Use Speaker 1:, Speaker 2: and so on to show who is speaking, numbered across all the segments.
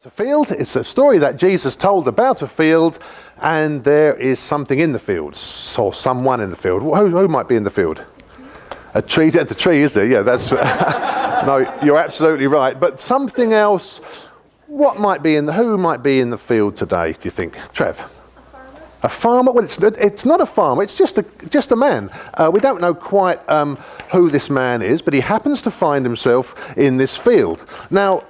Speaker 1: A field, it's a story that Jesus told about a field, and there is something in the field, or someone in the field. Who might be in the field? A tree. The tree, is there? Yeah, that's... No, you're absolutely right. But something else, who might be in the field today, do you think? Trev? A farmer? Well, it's not a farmer, it's just a man. We don't know quite who this man is, but he happens to find himself in this field. Now,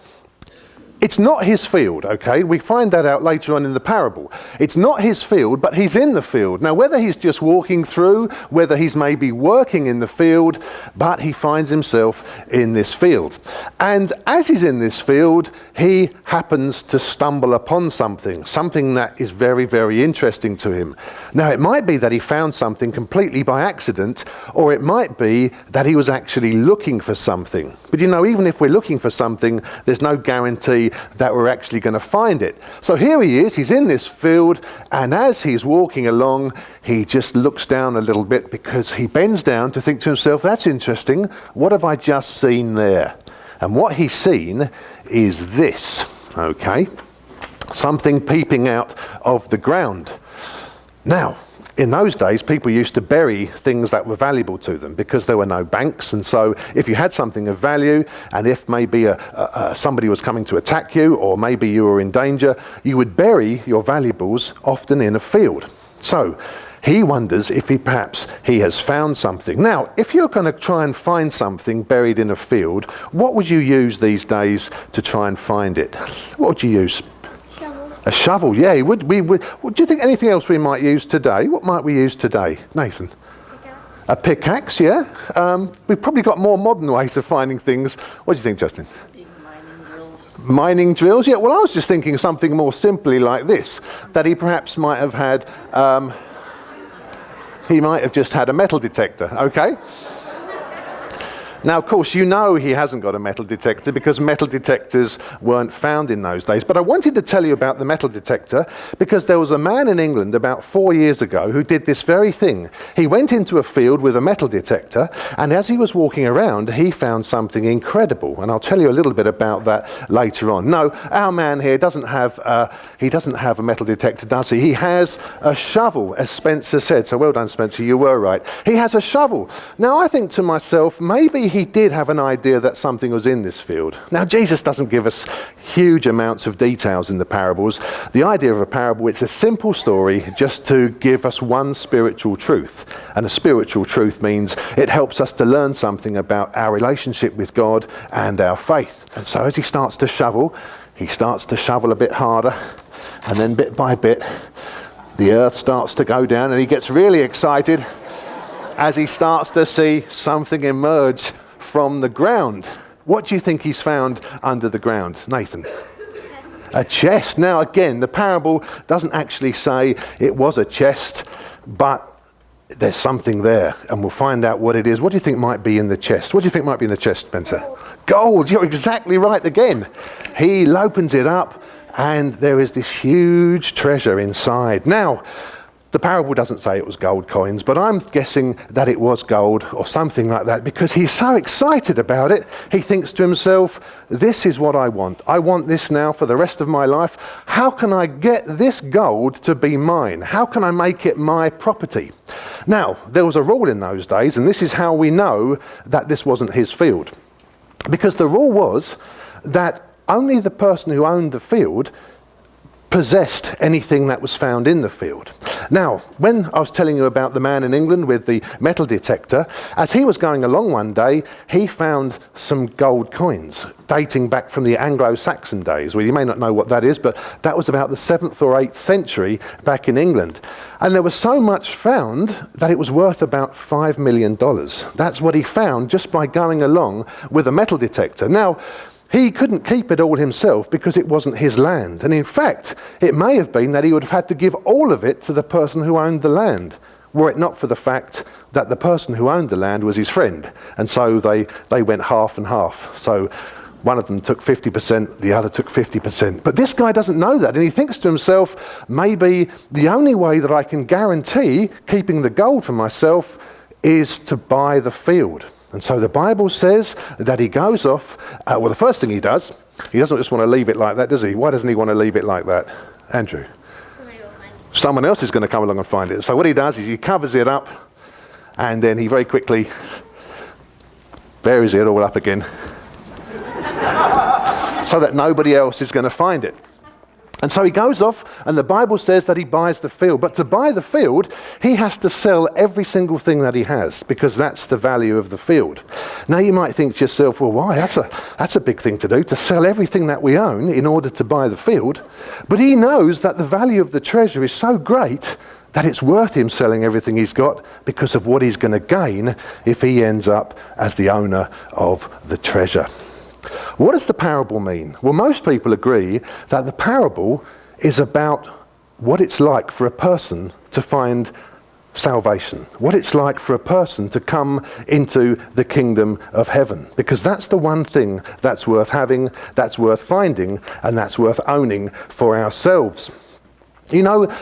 Speaker 1: it's not his field, okay? We find that out later on in the parable. It's not his field, but he's in the field. Now, whether he's just walking through, whether he's maybe working in the field, but he finds himself in this field. And as he's in this field, he happens to stumble upon something that is very, very interesting to him. Now, it might be that he found something completely by accident, or it might be that he was actually looking for something. But you know, even if we're looking for something, there's no guarantee that we're actually going to find it. So here he is, he's in this field, and as he's walking along, he just looks down a little bit because he bends down to think to himself, that's interesting, what have I just seen there? And what he's seen is this, okay? Something peeping out of the ground. Now, in those days, people used to bury things that were valuable to them because there were no banks. And so if you had something of value, and if maybe somebody was coming to attack you, or maybe you were in danger, you would bury your valuables often in a field. So he wonders if perhaps he has found something. Now, if you're going to try and find something buried in a field, what would you use these days to try and find it? What would you use? A shovel, yeah. Do you think anything else we might use today? What might we use today? Nathan? Pickaxe. A pickaxe, yeah. We've probably got more modern ways of finding things. What do you think, Justin?
Speaker 2: Mining drills.
Speaker 1: Mining drills, yeah. Well, I was just thinking something more simply like this, that he perhaps might have had, he might have just had a metal detector, okay? Now, of course, you know he hasn't got a metal detector because metal detectors weren't found in those days. But I wanted to tell you about the metal detector because there was a man in England about 4 years ago who did this very thing. He went into a field with a metal detector, and as he was walking around, he found something incredible. And I'll tell you a little bit about that later on. No, our man here doesn't have a metal detector, does he? He has a shovel, as Spencer said. So well done, Spencer, you were right. He has a shovel. Now, I think to myself, maybe he did have an idea that something was in this field. Now, Jesus doesn't give us huge amounts of details in the parables. The idea of a parable, it's a simple story just to give us one spiritual truth. And a spiritual truth means it helps us to learn something about our relationship with God and our faith. And so as he starts to shovel a bit harder, and then bit by bit, the earth starts to go down, and he gets really excited as he starts to see something emerge from the ground. What do you think he's found under the ground, Nathan? A chest. Now again, the parable doesn't actually say it was a chest, but there's something there, and we'll find out what it is. What do you think might be in the chest? What do you think might be in the chest, Spencer? Gold. You're exactly right again. He opens it up, and there is this huge treasure inside. Now, the parable doesn't say it was gold coins, but I'm guessing that it was gold or something like that because he's so excited about it. He thinks to himself, this is what I want. I want this now for the rest of my life. How can I get this gold to be mine? How can I make it my property? Now, there was a rule in those days, and this is how we know that this wasn't his field. Because the rule was that only the person who owned the field possessed anything that was found in the field. Now, when I was telling you about the man in England with the metal detector, as he was going along one day, he found some gold coins dating back from the Anglo-Saxon days. Well, you may not know what that is, but that was about the 7th or 8th century back in England. And there was so much found that it was worth about $5 million. That's what he found just by going along with a metal detector. Now, he couldn't keep it all himself because it wasn't his land. And in fact, it may have been that he would have had to give all of it to the person who owned the land, were it not for the fact that the person who owned the land was his friend. And so they went half and half. So one of them took 50%, the other took 50%. But this guy doesn't know that, and he thinks to himself, maybe the only way that I can guarantee keeping the gold for myself is to buy the field. And so the Bible says that he goes off, the first thing he does He doesn't just want to leave it like that, does he? Why doesn't he want to leave it like that? Andrew? Someone else is going to come along and find it. So what he does is he covers it up, and then he very quickly buries it all up again so that nobody else is going to find it. And so he goes off, and the Bible says that he buys the field. But to buy the field, he has to sell every single thing that he has, because that's the value of the field. Now you might think to yourself, well, why? That's a big thing to do, to sell everything that we own in order to buy the field. But he knows that the value of the treasure is so great that it's worth him selling everything he's got because of what he's going to gain if he ends up as the owner of the treasure. What does the parable mean? Well, most people agree that the parable is about what it's like for a person to find salvation, what it's like for a person to come into the kingdom of heaven, because that's the one thing that's worth having, that's worth finding, and that's worth owning for ourselves. You know,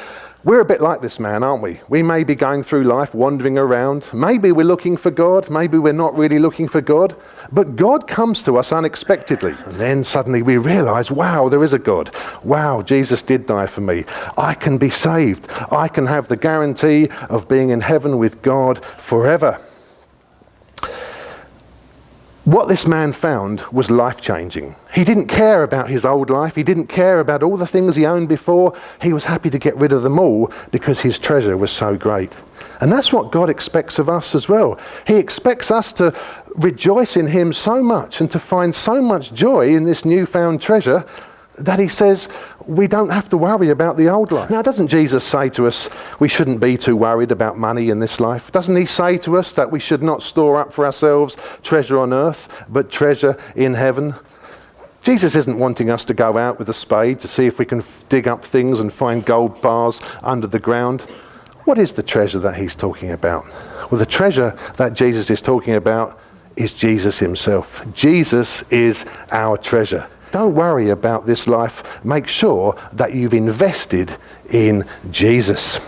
Speaker 1: we're a bit like this man, aren't we? We may be going through life wandering around. Maybe we're looking for God. Maybe we're not really looking for God. But God comes to us unexpectedly. And then suddenly we realize, wow, there is a God. Wow, Jesus did die for me. I can be saved. I can have the guarantee of being in heaven with God forever. What this man found was life-changing. He didn't care about his old life. He didn't care about all the things he owned before. He was happy to get rid of them all because his treasure was so great. And that's what God expects of us as well. He expects us to rejoice in him so much and to find so much joy in this newfound treasure that he says we don't have to worry about the old life. Now, doesn't Jesus say to us we shouldn't be too worried about money in this life? Doesn't he say to us that we should not store up for ourselves treasure on earth, but treasure in heaven? Jesus isn't wanting us to go out with a spade to see if we can dig up things and find gold bars under the ground. What is the treasure that he's talking about? Well, the treasure that Jesus is talking about is Jesus himself. Jesus is our treasure. Don't worry about this life. Make sure that you've invested in Jesus.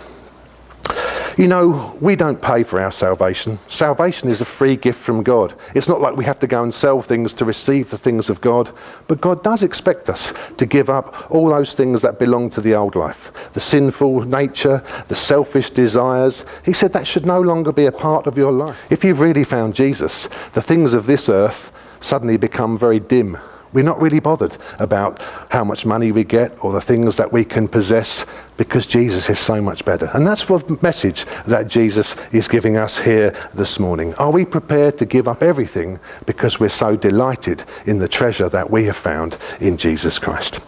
Speaker 1: You know, we don't pay for our salvation. Salvation is a free gift from God. It's not like we have to go and sell things to receive the things of God. But God does expect us to give up all those things that belong to the old life. The sinful nature, the selfish desires. He said that should no longer be a part of your life. If you've really found Jesus, the things of this earth suddenly become very dim. We're not really bothered about how much money we get or the things that we can possess because Jesus is so much better. And that's the message that Jesus is giving us here this morning. Are we prepared to give up everything because we're so delighted in the treasure that we have found in Jesus Christ?